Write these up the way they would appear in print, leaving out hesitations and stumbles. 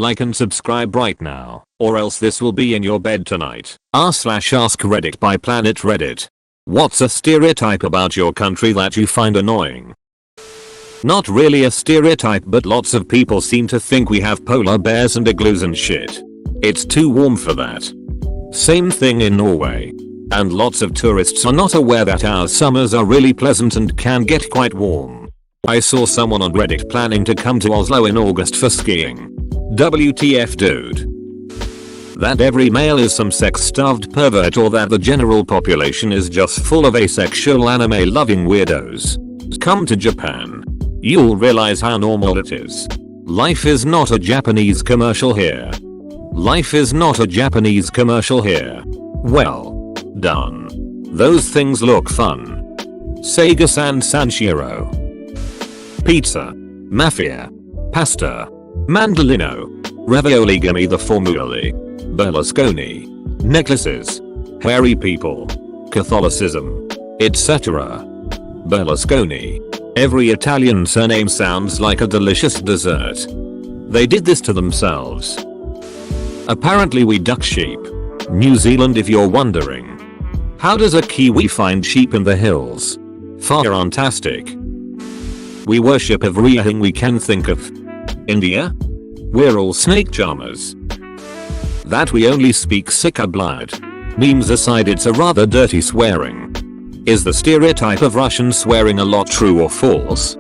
Like and subscribe right now, or else this will be in your bed tonight. r/AskReddit by Planet Reddit. What's a stereotype about your country that you find annoying? Not really a stereotype, but lots of people seem to think we have polar bears and igloos and shit. It's too warm for that. Same thing in Norway. And lots of tourists are not aware that our summers are really pleasant and can get quite warm. I saw someone on Reddit planning to come to Oslo in August for skiing. WTF, dude? That every male is some sex-starved pervert, or that the general population is just full of asexual anime-loving weirdos. Come to Japan. You'll realize how normal it is. Life is not a Japanese commercial here. Life is not a Japanese commercial here. Well done. Those things look fun. Sega-san Sanshiro. Pizza. Mafia. Pasta. Mandolino. Ravioli, gimme the formulae. Berlusconi. Necklaces. Hairy people. Catholicism. Etc. Berlusconi. Every Italian surname sounds like a delicious dessert. They did this to themselves. Apparently we duck sheep. New Zealand, if you're wondering. How does a Kiwi find sheep in the hills? Fantastic. We worship everything we can think of. India? We're all snake charmers. That we only speak Sikha blood. Memes aside, it's a rather dirty swearing. Is the stereotype of Russian swearing a lot true or false?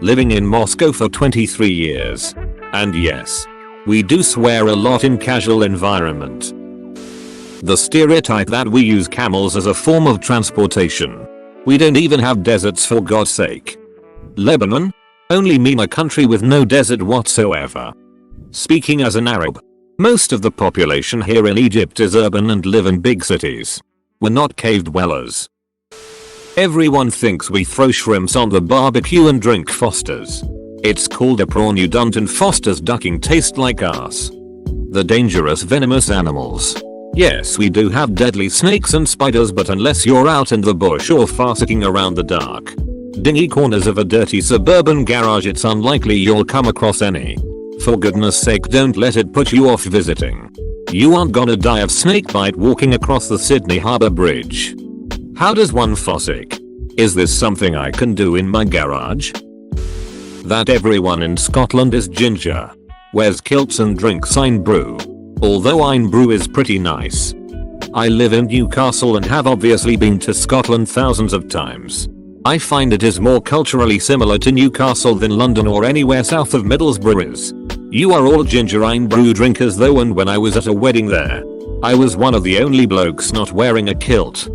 Living in Moscow for 23 years. And yes, we do swear a lot in casual environment. The stereotype that we use camels as a form of transportation. We don't even have deserts, for God's sake. Lebanon? Only meme a country with no desert whatsoever. Speaking as an Arab, most of the population here in Egypt is urban and live in big cities. We're not cave dwellers. Everyone thinks we throw shrimps on the barbecue and drink Foster's. It's called a prawn you don't, and Foster's ducking taste like ass. The dangerous venomous animals. Yes, we do have deadly snakes and spiders, but unless you're out in the bush or farting around the dark, dingy corners of a dirty suburban garage, it's unlikely you'll come across any. For goodness sake, don't let it put you off visiting. You aren't gonna die of snakebite walking across the Sydney Harbour Bridge. How does one fossick? Is this something I can do in my garage? That everyone in Scotland is ginger. Wears kilts and drinks Iron Brew. Although Iron Brew is pretty nice. I live in Newcastle and have obviously been to Scotland thousands of times. I find it is more culturally similar to Newcastle than London or anywhere south of Middlesbrough is. You are all ginger Iron Brew drinkers though, and when I was at a wedding there, I was one of the only blokes not wearing a kilt.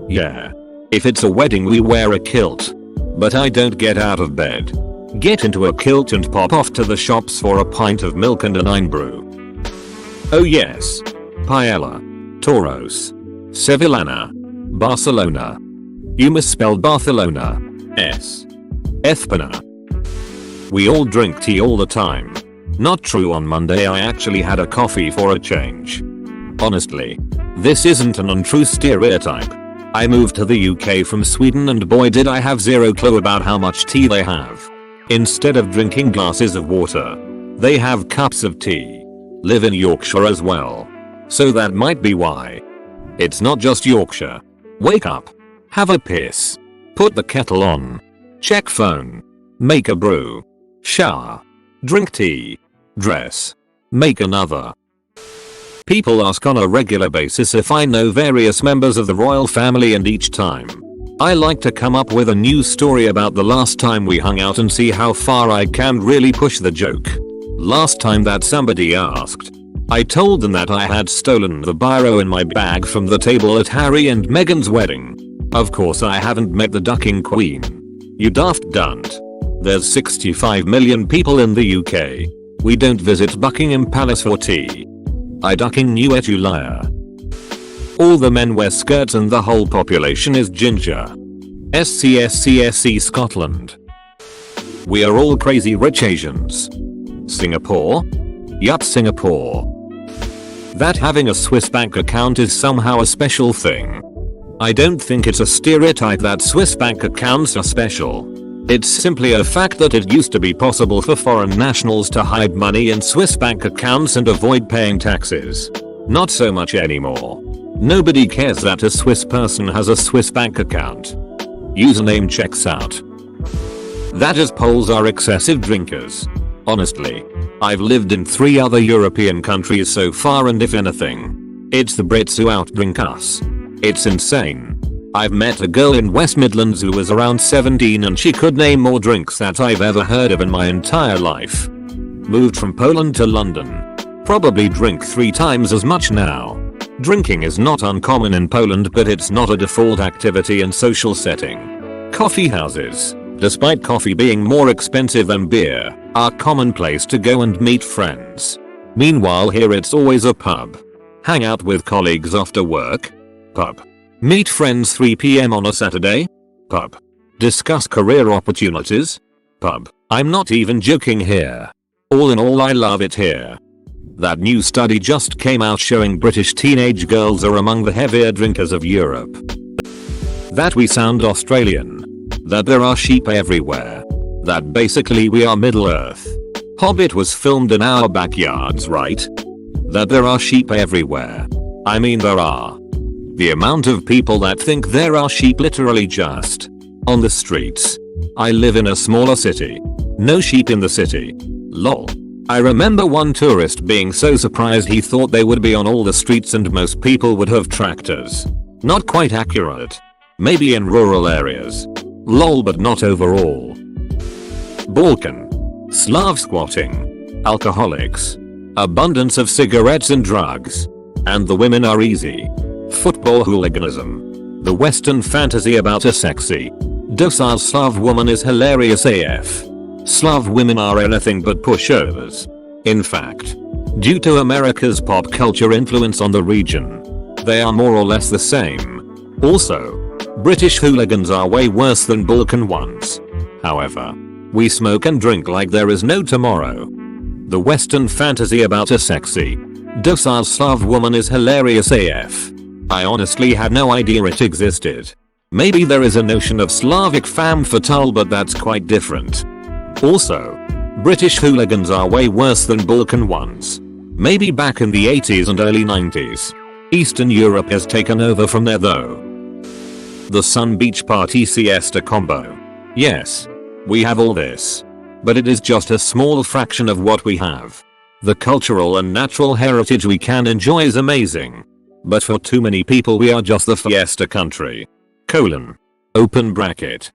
Yeah. If it's a wedding we wear a kilt. But I don't get out of bed. Get into a kilt and pop off to the shops for a pint of milk and an Iron Brew. Oh yes. Paella. Toros. Sevillana. Barcelona. You misspelled Barcelona. S. Espana. We all drink tea all the time. Not true, on Monday I actually had a coffee for a change. Honestly, this isn't an untrue stereotype. I moved to the UK from Sweden and boy did I have zero clue about how much tea they have. Instead of drinking glasses of water, they have cups of tea. Live in Yorkshire as well. So that might be why. It's not just Yorkshire. Wake up. Have a piss. Put the kettle on. Check phone. Make a brew. Shower. Drink tea. Dress. Make another. People ask on a regular basis if I know various members of the royal family, and each time I like to come up with a new story about the last time we hung out and see how far I can really push the joke. Last time that somebody asked, I told them that I had stolen the biro in my bag from the table at Harry and Meghan's wedding. Of course I haven't met the ducking queen. You daft dunt. There's 65 million people in the UK. We don't visit Buckingham Palace for tea. I ducking knew it, you liar. All the men wear skirts and the whole population is ginger. SCSCSC Scotland. We are all crazy rich Asians. Singapore? Yup, Singapore. That having a Swiss bank account is somehow a special thing. I don't think it's a stereotype that Swiss bank accounts are special. It's simply a fact that it used to be possible for foreign nationals to hide money in Swiss bank accounts and avoid paying taxes. Not so much anymore. Nobody cares that a Swiss person has a Swiss bank account. Username checks out. That is, Poles are excessive drinkers. Honestly, I've lived in 3 other European countries so far, and if anything, it's the Brits who outdrink us. It's insane. I've met a girl in West Midlands who was around 17 and she could name more drinks that I've ever heard of in my entire life. Moved from Poland to London. Probably drink 3 times as much now. Drinking is not uncommon in Poland, but it's not a default activity in social setting. Coffee houses, despite coffee being more expensive than beer, are a common place to go and meet friends. Meanwhile here it's always a pub. Hang out with colleagues after work? Pub. Meet friends 3 PM on a Saturday? Pub. Discuss career opportunities? Pub. I'm not even joking here. All in all, I love it here. That new study just came out showing British teenage girls are among the heavier drinkers of Europe. That we sound Australian. That there are sheep everywhere. That basically we are Middle Earth. Hobbit was filmed in our backyards, right? That there are sheep everywhere. I mean there are. The amount of people that think there are sheep literally just on the streets. I live in a smaller city. No sheep in the city. Lol. I remember one tourist being so surprised he thought they would be on all the streets and most people would have tractors. Not quite accurate. Maybe in rural areas. Lol, but not overall. Balkan. Slav squatting. Alcoholics. Abundance of cigarettes and drugs. And the women are easy. Football hooliganism. The Western fantasy about a sexy, docile Slav woman is hilarious AF. Slav women are anything but pushovers. In fact, due to America's pop culture influence on the region, they are more or less the same. Also, British hooligans are way worse than Balkan ones. However, we smoke and drink like there is no tomorrow. The Western fantasy about a sexy, docile Slav woman is hilarious AF. I honestly had no idea it existed. Maybe there is a notion of Slavic femme fatale, but that's quite different. Also, British hooligans are way worse than Balkan ones. Maybe back in the 80s and early 90s. Eastern Europe has taken over from there though. The Sun Beach Party Siesta combo. Yes, we have all this. But it is just a small fraction of what we have. The cultural and natural heritage we can enjoy is amazing. But for too many people we are just the fiesta country. Open bracket.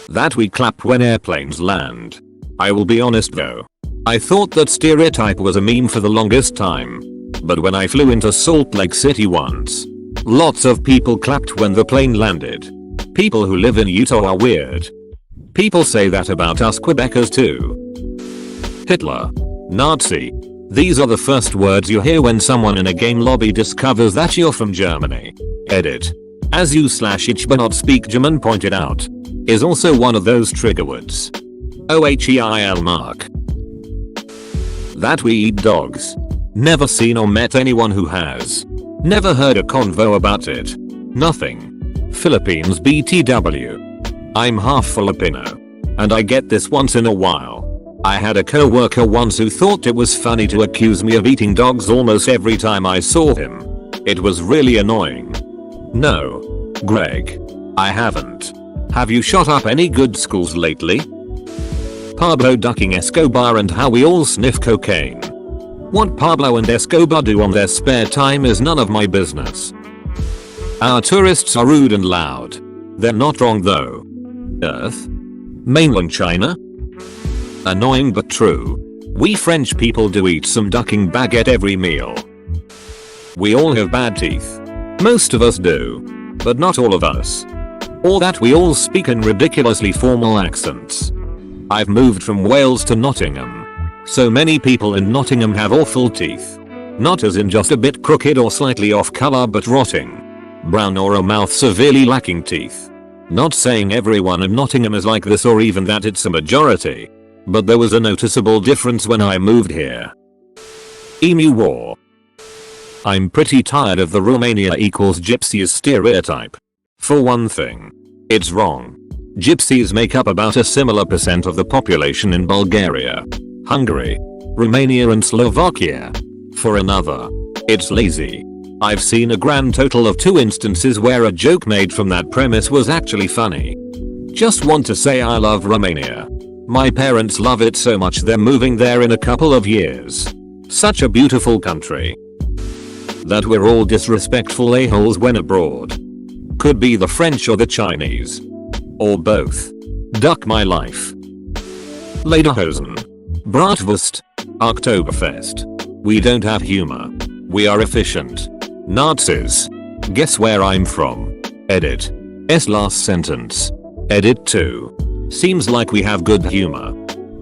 That we clap when airplanes land. I will be honest though. I thought that stereotype was a meme for the longest time. But when I flew into Salt Lake City once, lots of people clapped when the plane landed. People who live in Utah are weird. People say that about us Quebecers too. Hitler. Nazi. These are the first words you hear when someone in a game lobby discovers that you're from Germany. Edit. As you/ich but not speak German pointed out, is also one of those trigger words. OHEIL mark. That we eat dogs. Never seen or met anyone who has. Never heard a convo about it. Nothing. Philippines BTW. I'm half Filipino. And I get this once in a while. I had a co-worker once who thought it was funny to accuse me of eating dogs almost every time I saw him. It was really annoying. No, Greg. I haven't. Have you shot up any good schools lately? Pablo ducking Escobar and how we all sniff cocaine. What Pablo and Escobar do on their spare time is none of my business. Our tourists are rude and loud. They're not wrong though. Earth? Mainland China? Annoying but true. We French people do eat some ducking baguette every meal. We all have bad teeth. Most of us do. But not all of us. Or that we all speak in ridiculously formal accents. I've moved from Wales to Nottingham. So many people in Nottingham have awful teeth. Not as in just a bit crooked or slightly off color, but rotting. Brown or a mouth severely lacking teeth. Not saying everyone in Nottingham is like this or even that it's a majority. But there was a noticeable difference when I moved here. Emu War. I'm pretty tired of the Romania equals Gypsy stereotype. For one thing, it's wrong. Gypsies make up about a similar percent of the population in Bulgaria, Hungary, Romania and Slovakia. For another, it's lazy. I've seen a grand total of 2 instances where a joke made from that premise was actually funny. Just want to say I love Romania. My parents love it so much they're moving there in a couple of years. Such a beautiful country. That we're all disrespectful a-holes when abroad. Could be the French or the Chinese. Or both. Duck my life. Lederhosen. Bratwurst. Oktoberfest. We don't have humor. We are efficient. Nazis. Guess where I'm from. Edit. S last sentence. Edit 2. Seems like we have good humor.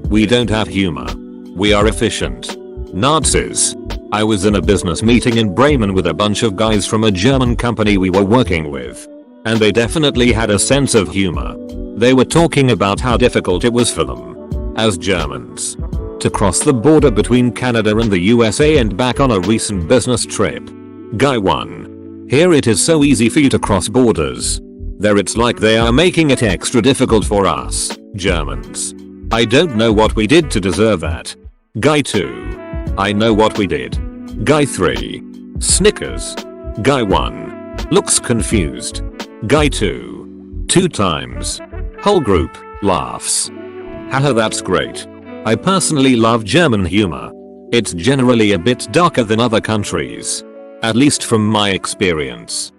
We don't have humor. We are efficient. Nazis. I was in a business meeting in Bremen with a bunch of guys from a German company we were working with. And they definitely had a sense of humor. They were talking about how difficult it was for them, as Germans, to cross the border between Canada and the USA and back on a recent business trip. Guy 1. Here it is so easy for you to cross borders. There it's like they are making it extra difficult for us, Germans. I don't know what we did to deserve that. Guy 2. I know what we did. Guy 3. Snickers. Guy 1. Looks confused. Guy 2. 2 times. Whole group laughs. Haha, that's great. I personally love German humor. It's generally a bit darker than other countries. At least from my experience.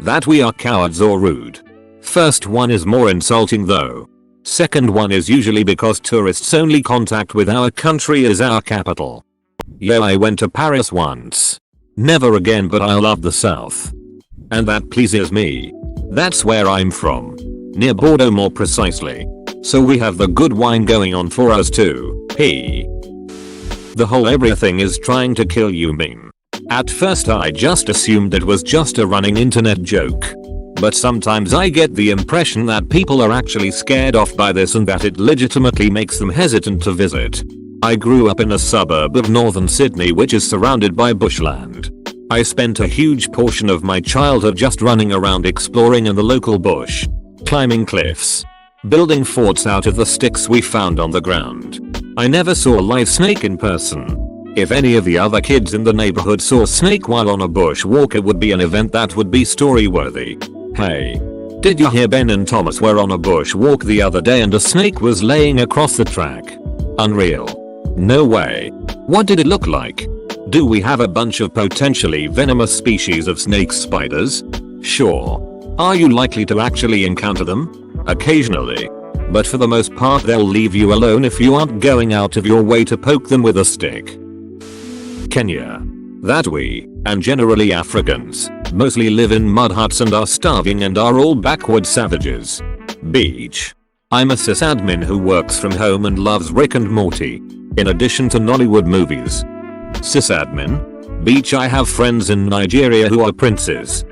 That we are cowards or rude. First one is more insulting though. Second one is usually because tourists' only contact with our country is our capital. Yeah, I went to Paris once. Never again, but I love the south. And that pleases me. That's where I'm from. Near Bordeaux more precisely. So we have the good wine going on for us too. The whole everything is trying to kill you meme. At first I just assumed it was just a running internet joke. But sometimes I get the impression that people are actually scared off by this and that it legitimately makes them hesitant to visit. I grew up in a suburb of northern Sydney which is surrounded by bushland. I spent a huge portion of my childhood just running around exploring in the local bush, climbing cliffs, building forts out of the sticks we found on the ground. I never saw a live snake in person. If any of the other kids in the neighborhood saw a snake while on a bushwalk, it would be an event that would be story worthy. Hey, did you hear Ben and Thomas were on a bushwalk the other day and a snake was laying across the track? Unreal. No way. What did it look like? Do we have a bunch of potentially venomous species of snake spiders? Sure. Are you likely to actually encounter them? Occasionally. But for the most part they'll leave you alone if you aren't going out of your way to poke them with a stick. Kenya. That we, and generally Africans, mostly live in mud huts and are starving and are all backward savages. Beach. I'm a sysadmin who works from home and loves Rick and Morty, in addition to Nollywood movies. Sysadmin. Beach. I have friends in Nigeria who are princes.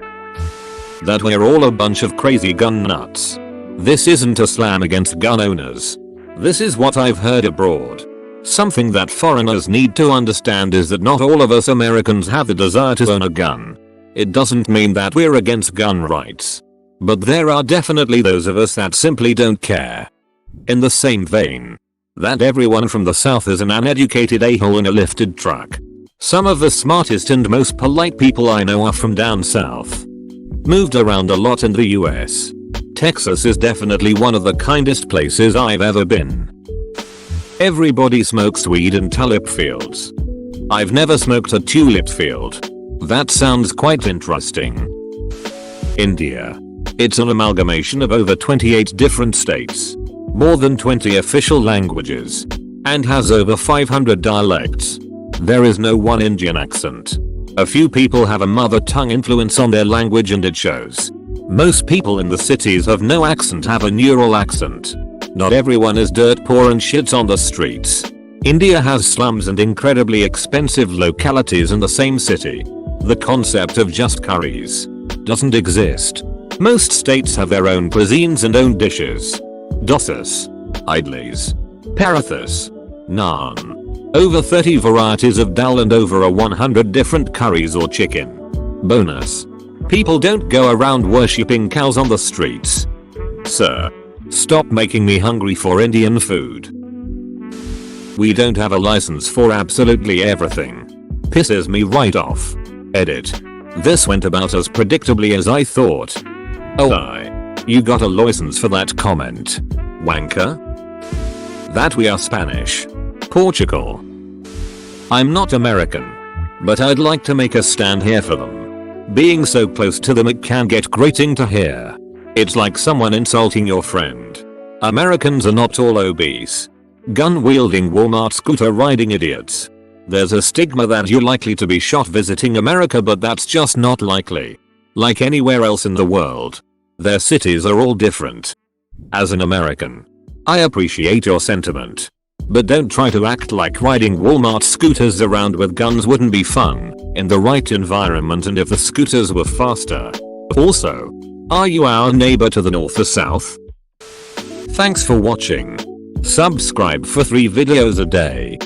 That we're all a bunch of crazy gun nuts. This isn't a slam against gun owners. This is what I've heard abroad. Something that foreigners need to understand is that not all of us Americans have the desire to own a gun. It doesn't mean that we're against gun rights. But there are definitely those of us that simply don't care. In the same vein, that everyone from the south is an uneducated a-hole in a lifted truck. Some of the smartest and most polite people I know are from down south. Moved around a lot in the US. Texas is definitely one of the kindest places I've ever been. Everybody smokes weed in tulip fields. I've never smoked a tulip field. That sounds quite interesting. India. It's an amalgamation of over 28 different states, more than 20 official languages, and has over 500 dialects. There is no one Indian accent. A few people have a mother tongue influence on their language and it shows. Most people in the cities have no accent, have a neural accent. Not everyone is dirt poor and shits on the streets. India has slums and incredibly expensive localities in the same city. The concept of just curries doesn't exist. Most states have their own cuisines and own dishes. Dosas, idlis, parathas, naan. Over 30 varieties of dal and over 100 different curries or chicken. Bonus. People don't go around worshipping cows on the streets. Sir, stop making me hungry for Indian food. We don't have a license for absolutely everything. Pisses me right off. Edit. This went about as predictably as I thought. Oh, you got a license for that comment. Wanker? That we are Spanish. Portugal. I'm not American, but I'd like to make a stand here for them. Being so close to them, it can get grating to hear. It's like someone insulting your friend. Americans are not all obese, gun-wielding Walmart scooter riding idiots. There's a stigma that you're likely to be shot visiting America, but that's just not likely. Like anywhere else in the world, their cities are all different. As an American, I appreciate your sentiment, but don't try to act like riding Walmart scooters around with guns wouldn't be fun in the right environment and if the scooters were faster. Also, are you our neighbor to the north or south? Thanks for watching. Subscribe for 3 videos a day.